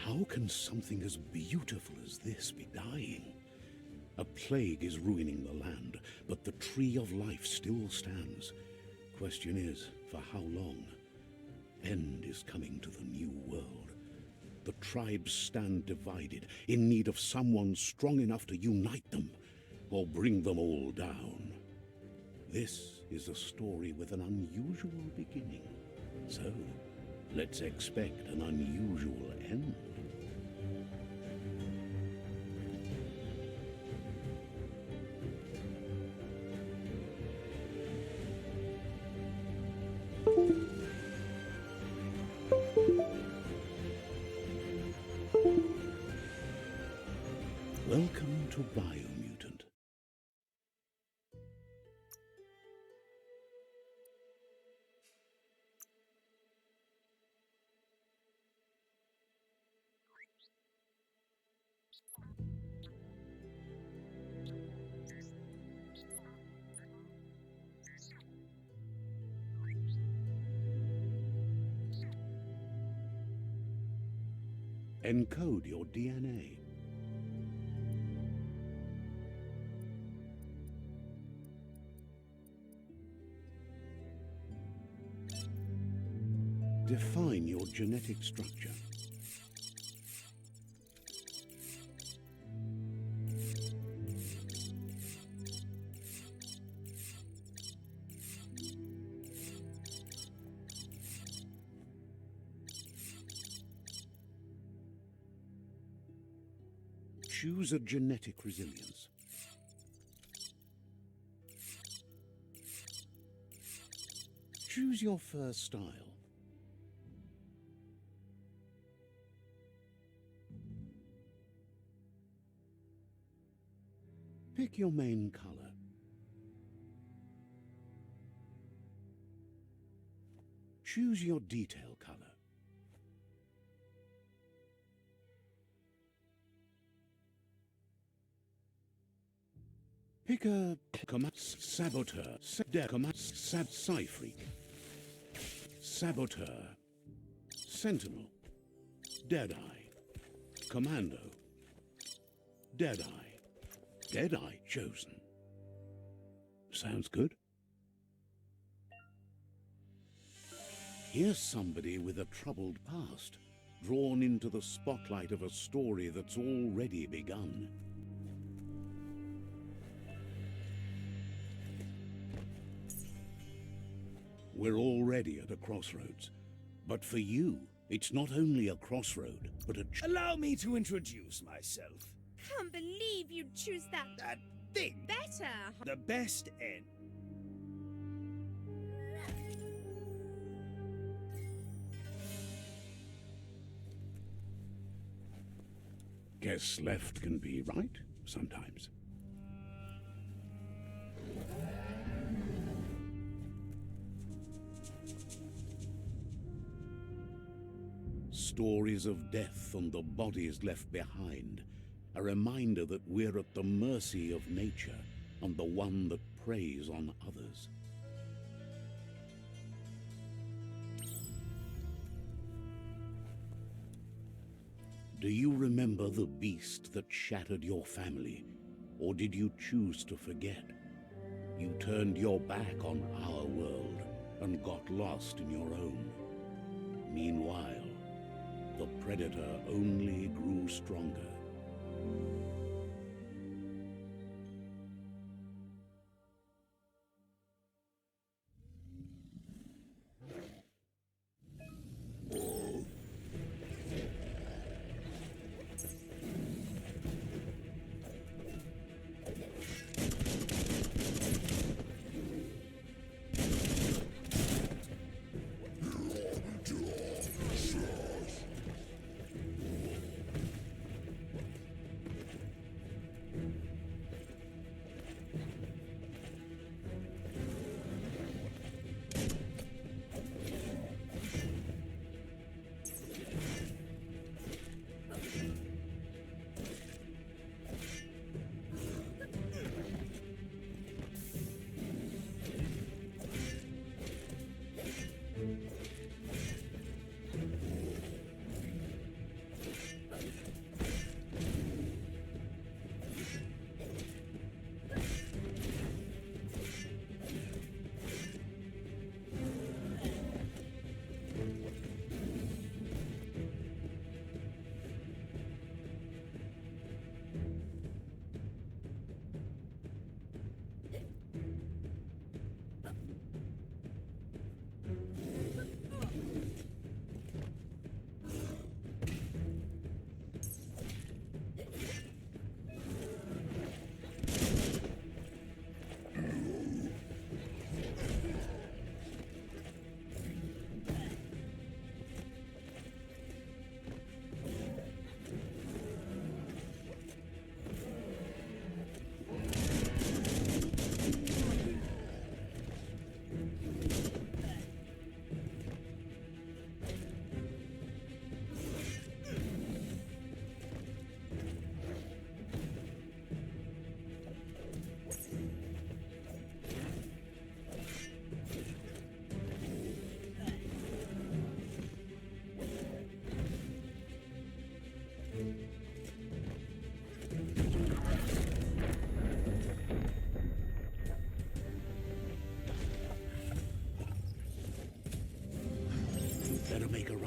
How can something as beautiful as this be dying? A plague is ruining the land, but the tree of life still stands. Question is, for how long? End is coming to the new world. The tribes stand divided, in need of someone strong enough to unite them, or bring them all down. This is a story with an unusual beginning. So, let's expect an unusual end. Welcome to Biomutant. Encode your DNA. Define your genetic structure. Choose a genetic resilience. Choose your fur style. Pick your main color. Choose your detail color. Pick a saboteur, Psy-Freak, saboteur, sentinel, Deadeye, commando, Deadeye. Deadeye chosen. Sounds good. Here's somebody with a troubled past, drawn into the spotlight of a story that's already begun. We're already at a crossroads. But for you, it's not only a crossroad, but a... Allow me to introduce myself. Can't believe you'd choose that Thing. better. The best end. Guess left can be right, sometimes. Stories of death and the bodies left behind. A reminder that we're at the mercy of nature and the one that preys on others. Do you remember the beast that shattered your family, or did you choose to forget? You turned your back on our world and got lost in your own. Meanwhile, the predator only grew stronger.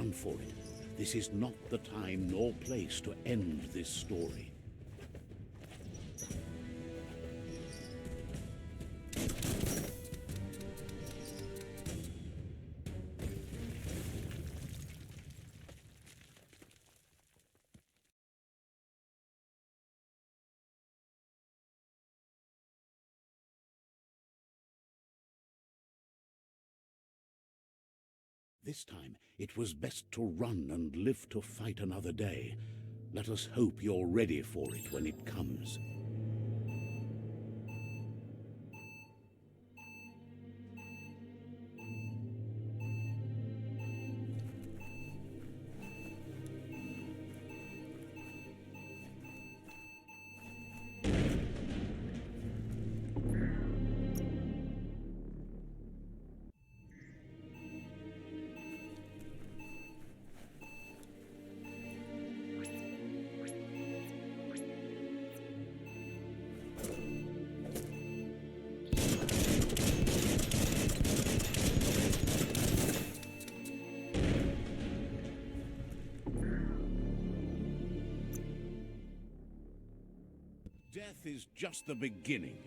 run for it. This is not the time nor place to end this story. This time, it was best to run and live to fight another day. Let us hope you're ready for it when it comes. Death is just the beginning.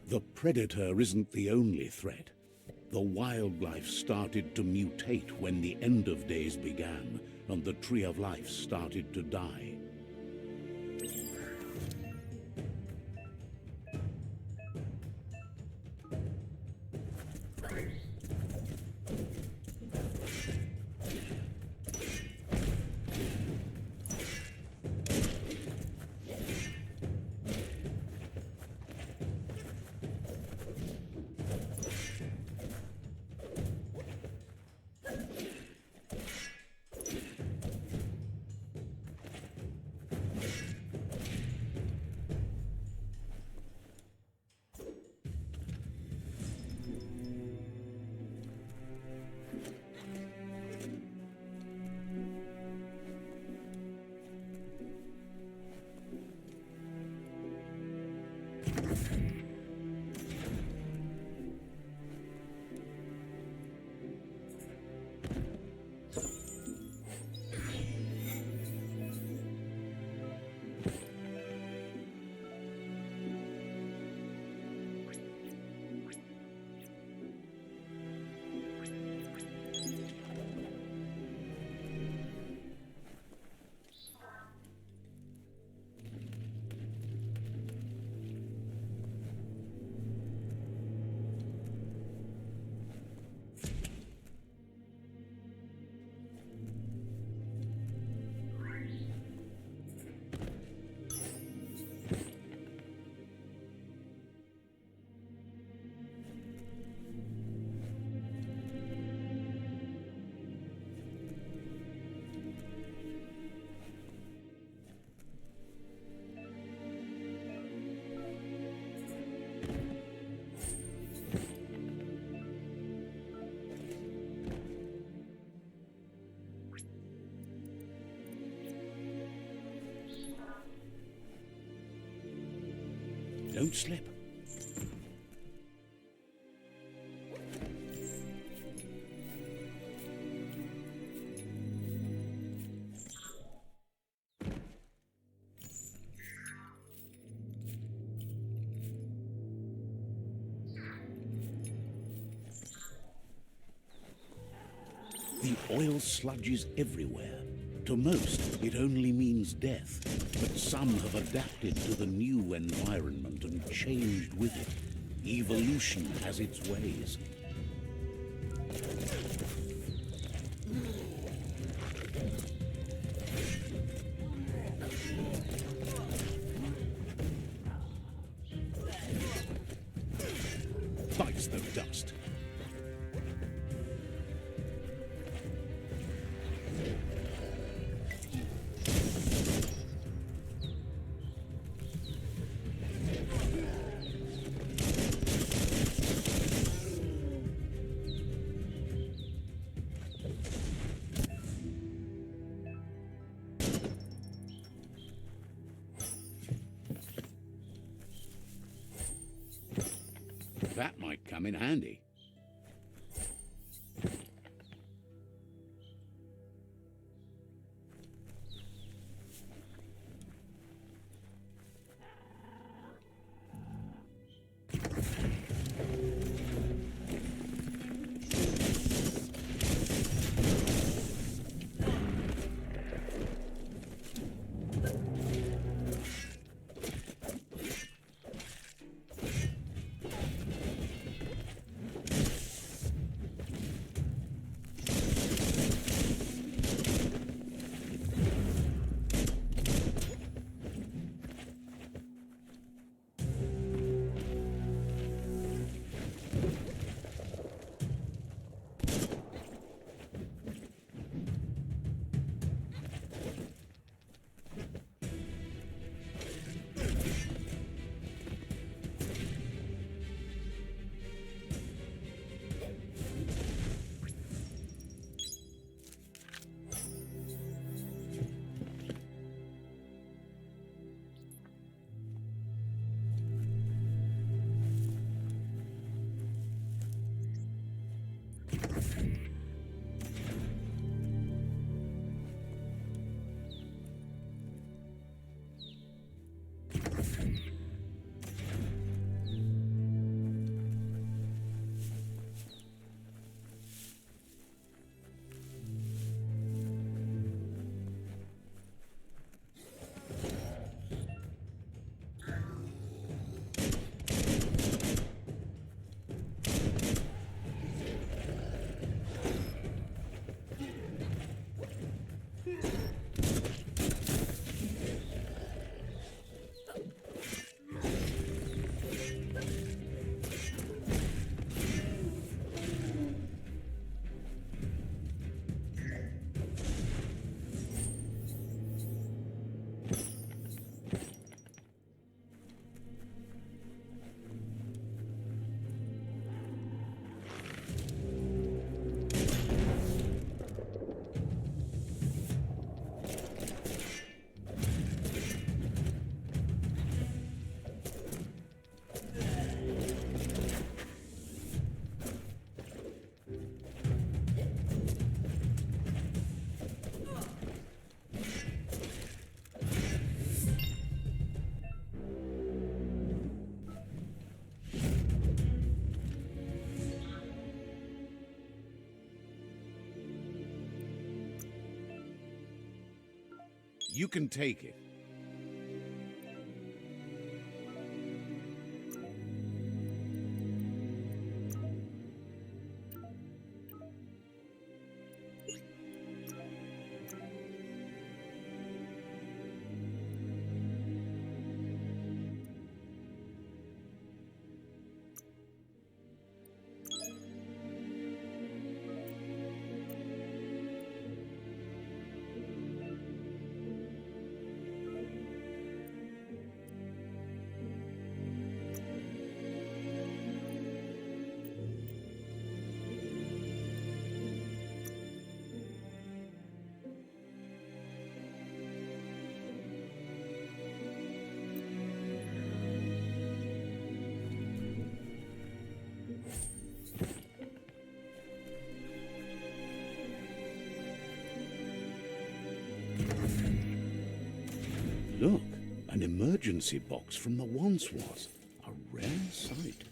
The predator isn't the only threat. The wildlife started to mutate when the end of days began, and the tree of life started to die. Don't slip. The oil sludge is everywhere. To most, it only means death, but some have adapted to the new environment and changed with it. Evolution has its ways. Bites the dust. That might come in handy. You can take it. Look, an emergency box from the once was. A rare sight.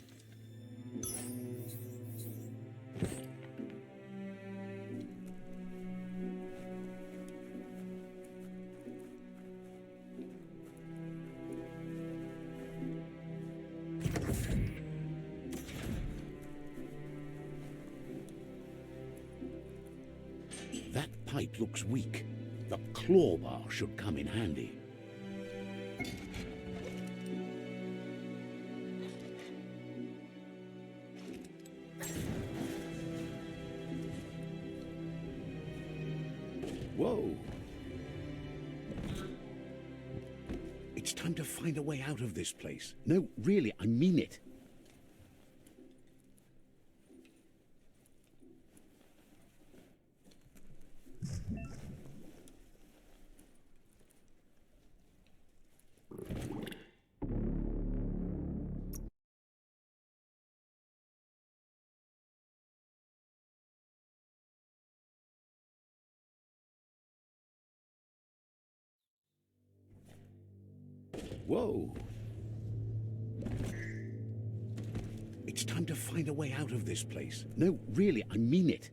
That pipe looks weak. The claw bar should come in handy. Whoa! It's time to find a way out of this place. No, really, I mean it. Whoa. It's time to find a way out of this place. No, really, I mean it.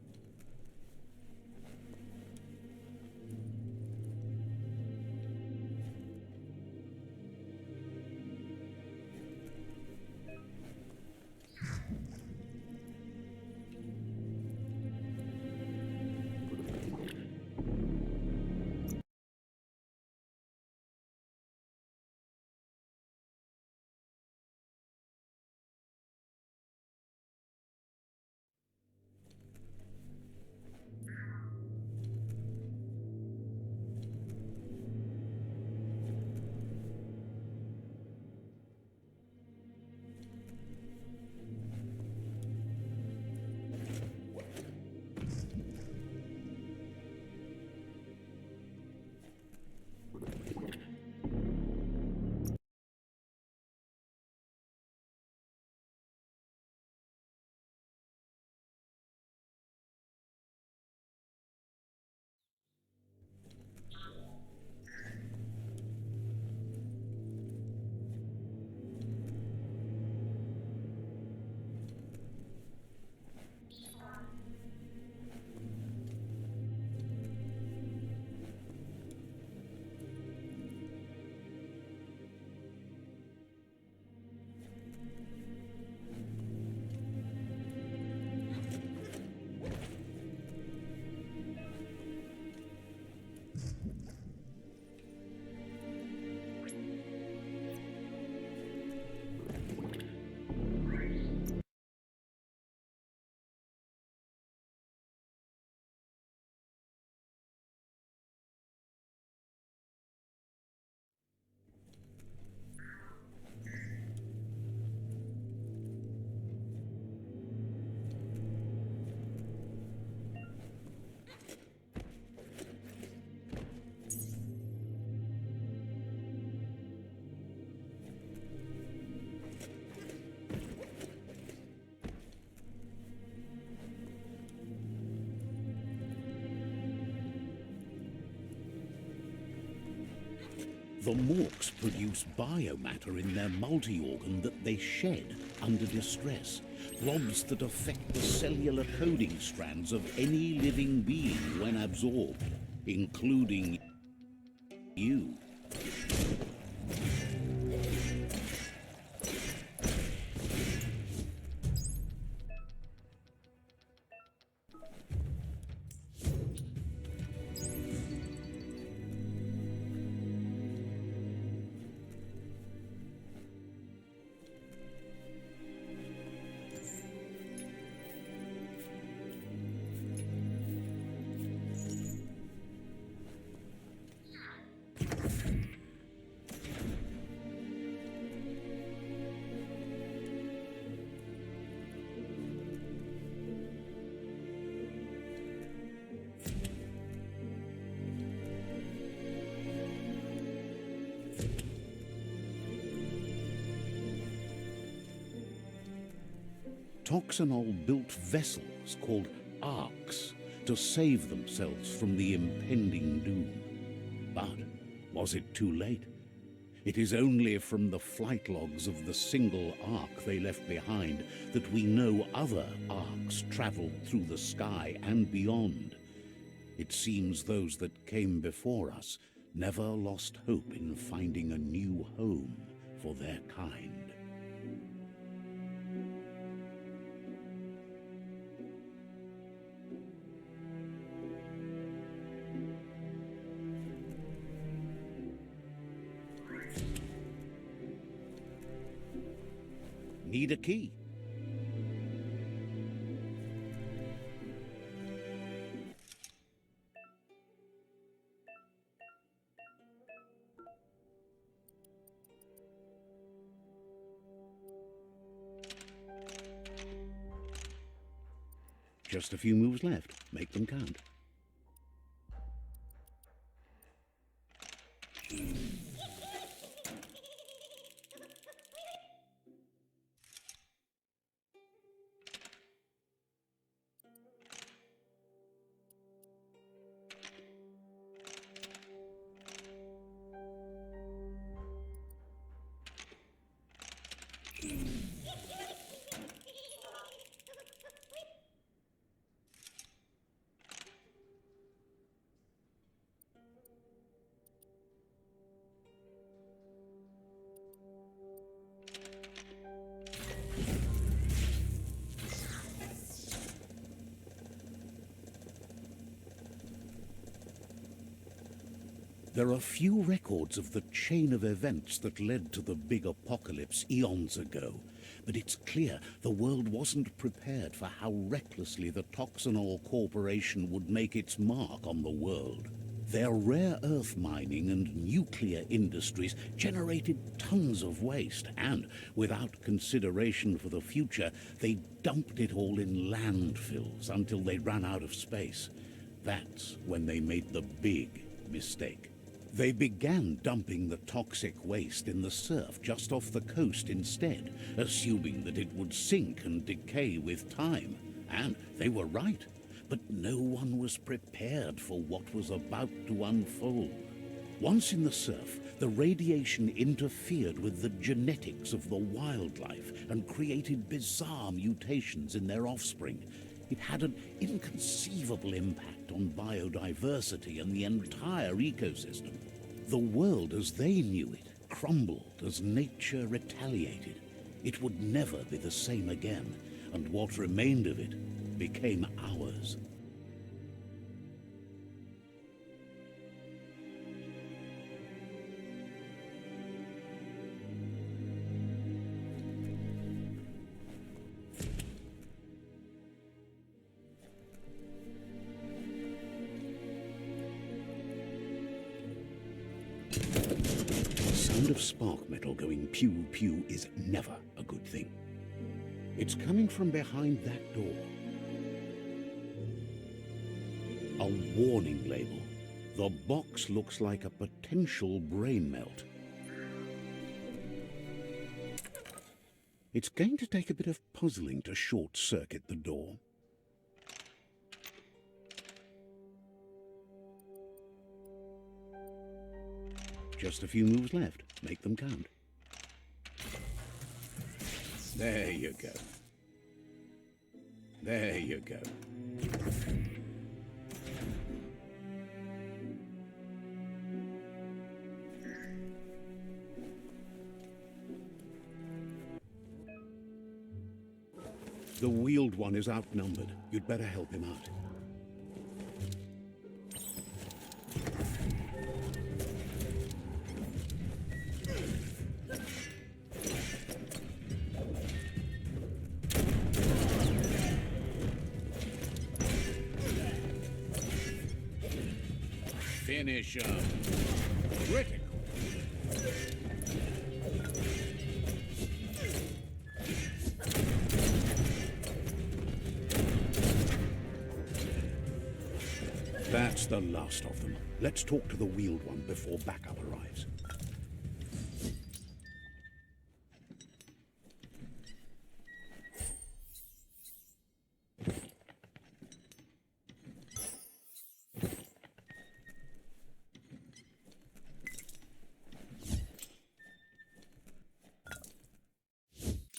The morks produce biomatter in their multi-organ that they shed under distress, blobs that affect the cellular coding strands of any living being when absorbed, including you. Toxanol built vessels called arks to save themselves from the impending doom. But was it too late? It is only from the flight logs of the single ark they left behind that we know other arks traveled through the sky and beyond. It seems those that came before us never lost hope in finding a new home for their kind. Need a key. Just a few moves left. Make them count. There are few records of the chain of events that led to the big apocalypse eons ago, but it's clear the world wasn't prepared for how recklessly the Toxanol Corporation would make its mark on the world. Their rare earth mining and nuclear industries generated tons of waste, and, without consideration for the future, they dumped it all in landfills until they ran out of space. That's when they made the big mistake. They began dumping the toxic waste in the surf just off the coast instead, assuming that it would sink and decay with time. And they were right. But no one was prepared for what was about to unfold. Once in the surf, the radiation interfered with the genetics of the wildlife and created bizarre mutations in their offspring. It had an inconceivable impact on biodiversity and the entire ecosystem. The world as they knew it crumbled as nature retaliated. It would never be the same again, and what remained of it became ours. The sound of spark metal going pew pew is never a good thing. It's coming from behind that door. A warning label. The box looks like a potential brain melt. It's going to take a bit of puzzling to short-circuit the door. Just a few moves left. Make them count. There you go. There you go. The wheeled one is outnumbered. You'd better help him out. Finish him. Critical. That's the last of them. Let's talk to the wheeled one before backup arrives.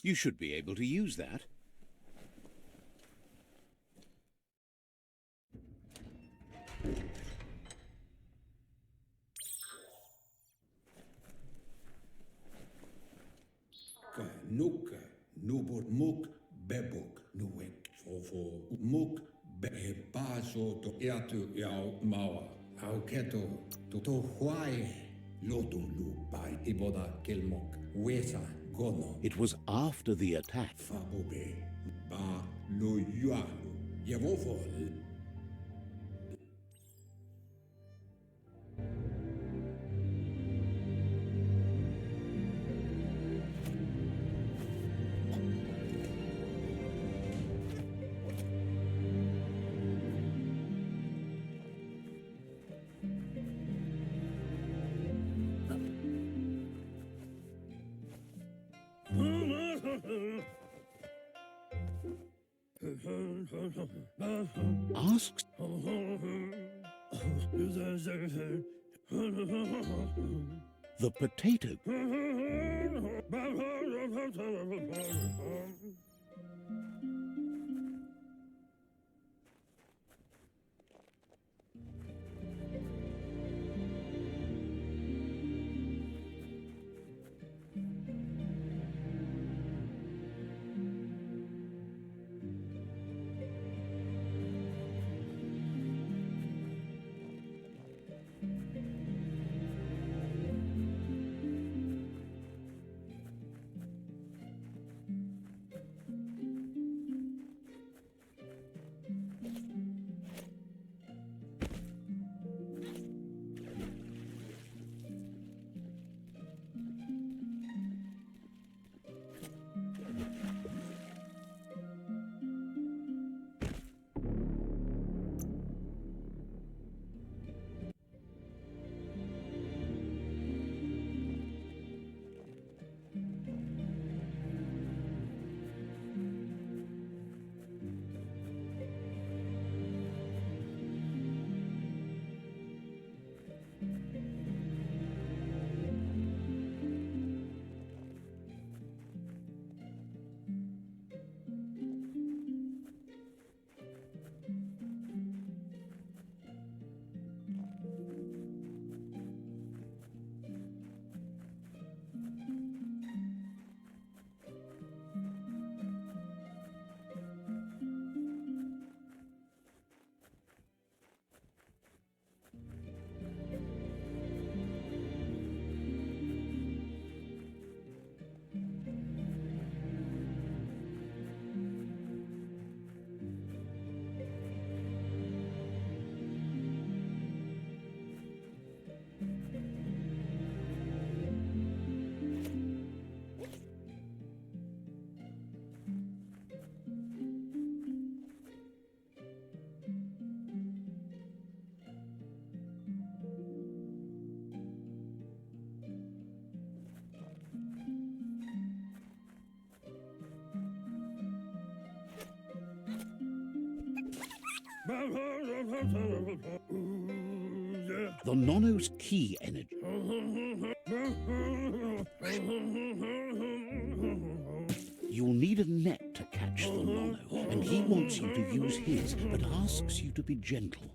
You should be able to use that. Nuk, nubur muk, bebuk, nuwek, fofo, muk, be paso to eatu yao mawa, au keto, to huai, lodu lupai, iboda kelmok, wesa, gono. It was after the attack. Fabobe, ba, lo yualu, yavofol. Asks. The potato. The Nono's key energy. You'll need a net to catch the Nono, and he wants you to use his, but asks you to be gentle.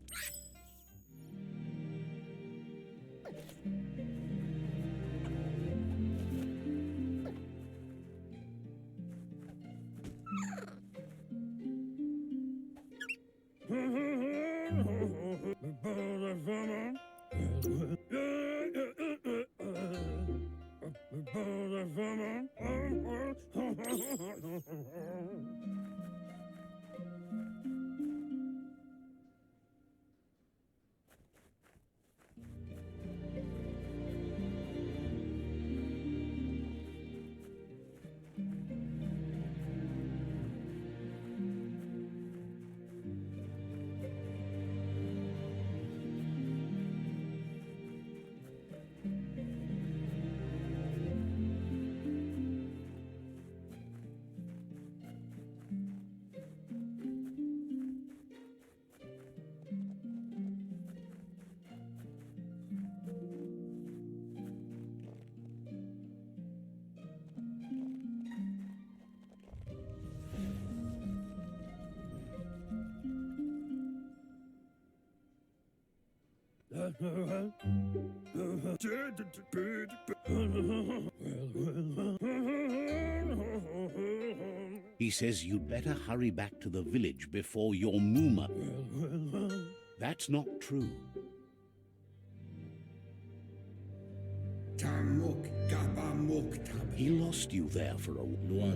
He says you'd better hurry back to the village before your Muma. That's not true. Tamok gabamok tab. He lost you there for a while.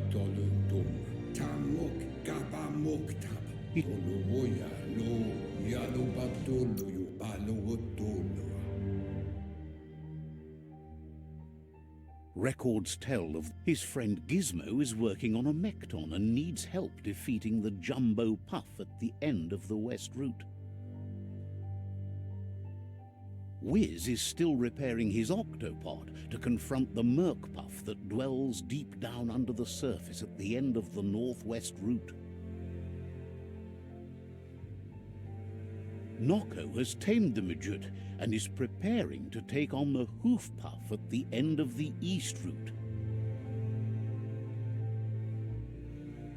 Tamok gabamok tab. He- Toloya lo yalo batolo yo balo tolo. Records tell of his friend Gizmo is working on a Mekton and needs help defeating the Jumbo Puff at the end of the West Route. Wiz is still repairing his octopod to confront the Merc Puff that dwells deep down under the surface at the end of the Northwest Route. Nocco has tamed the midget and is preparing to take on the Hoof Puff at the end of the East Route.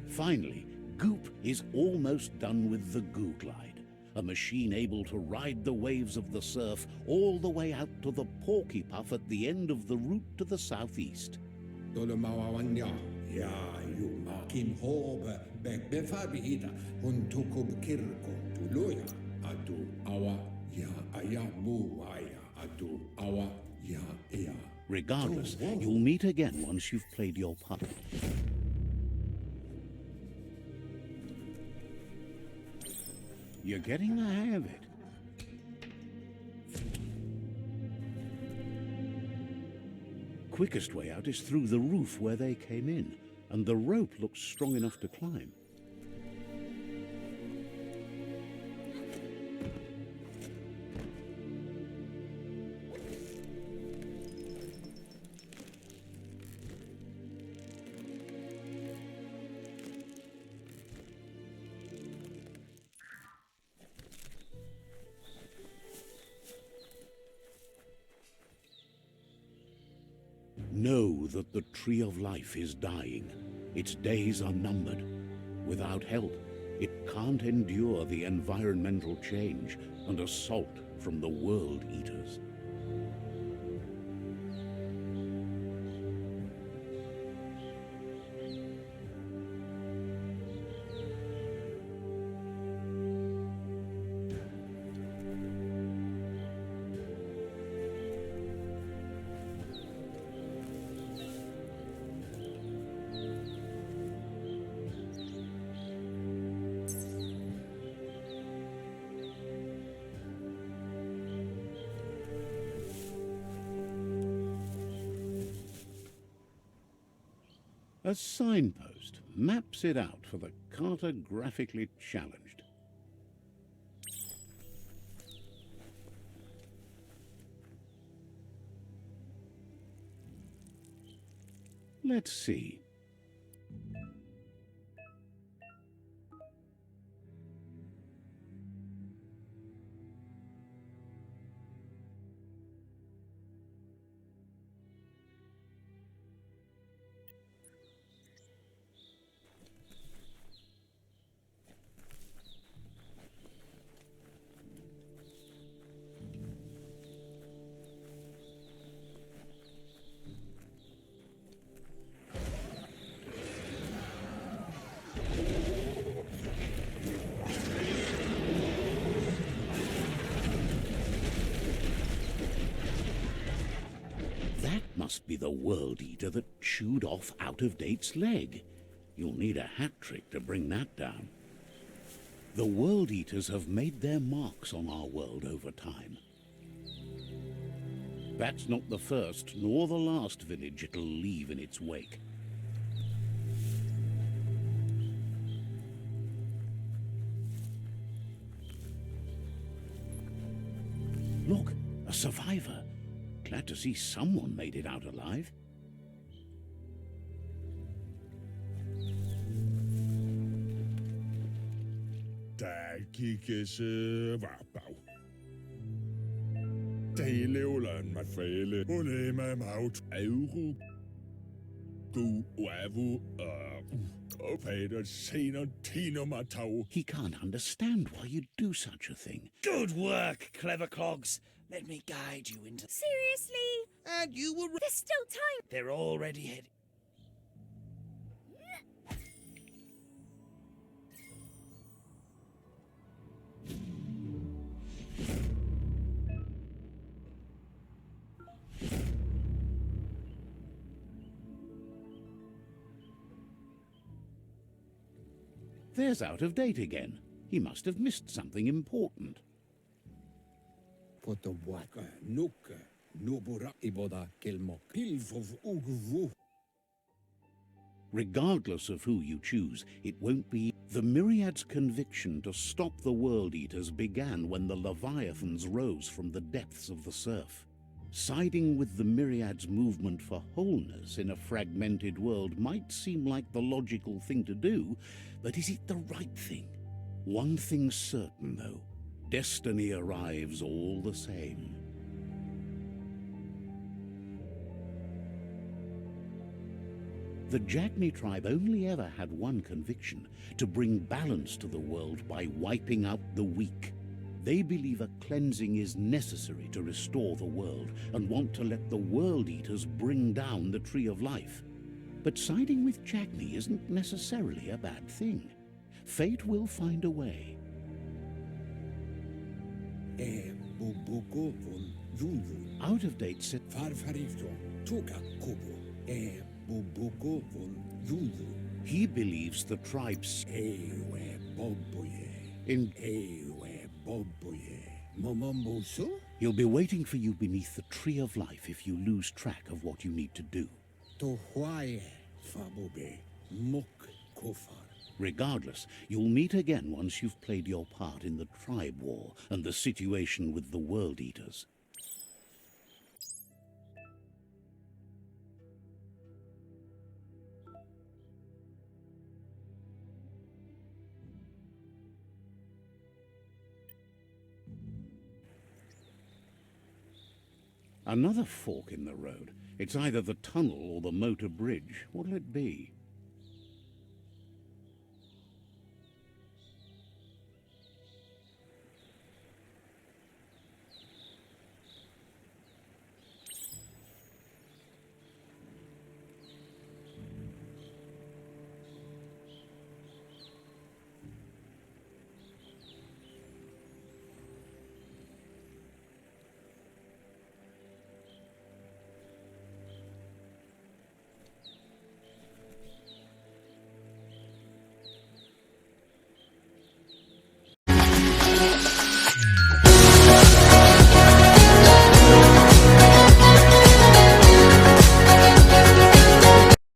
Finally, Goop is almost done with the Goo Glide, a machine able to ride the waves of the surf all the way out to the Porky Puff at the end of the route to the southeast. Tolomawanya ya yu makim hoba befabita huntukum kirko tuloya adu awa ya ayamu aya adu awa ya ea. Regardless, you'll meet again once you've played your part. You're getting the hang of it. Quickest way out is through the roof where they came in, and the rope looks strong enough to climb. Know that the Tree of Life is dying. Its days are numbered. Without help, it can't endure the environmental change and assault from the World Eaters. A signpost maps it out for the cartographically challenged. Let's see. must be the World Eater that chewed off Out-of-Date's leg. You'll need a hat trick to bring that down. The World Eaters have made their marks on our world over time. That's not the first nor the last village it'll leave in its wake. Look, a survivor. Glad to see someone made it out alive. He can't understand why you'd do such a thing. Good work, clever clogs. Let me guide you into... Seriously? And you were... There's still time. They're already heading... There's Out-of-Date again. He must have missed something important. Potowaka, nuka, nobura iboda kelmok, pilvov ugvu. Regardless of who you choose, it won't be. The Myriad's conviction to stop the World Eaters began when the Leviathans rose from the depths of the surf. Siding with the Myriad's movement for wholeness in a fragmented world might seem like the logical thing to do, but is it the right thing? One thing's certain, though. Destiny arrives all the same. The Jagni tribe only ever had one conviction: to bring balance to the world by wiping out the weak. They believe a cleansing is necessary to restore the world and want to let the World Eaters bring down the Tree of Life. But siding with Jagni isn't necessarily a bad thing. Fate will find a way. Out-of-Date said he believes the tribes he'll be waiting for you beneath the Tree of Life if you lose track of what you need to do. Regardless, you'll meet again once you've played your part in the tribe war and the situation with the World Eaters. Another fork in the road. It's either the tunnel or the motor bridge. What'll it be?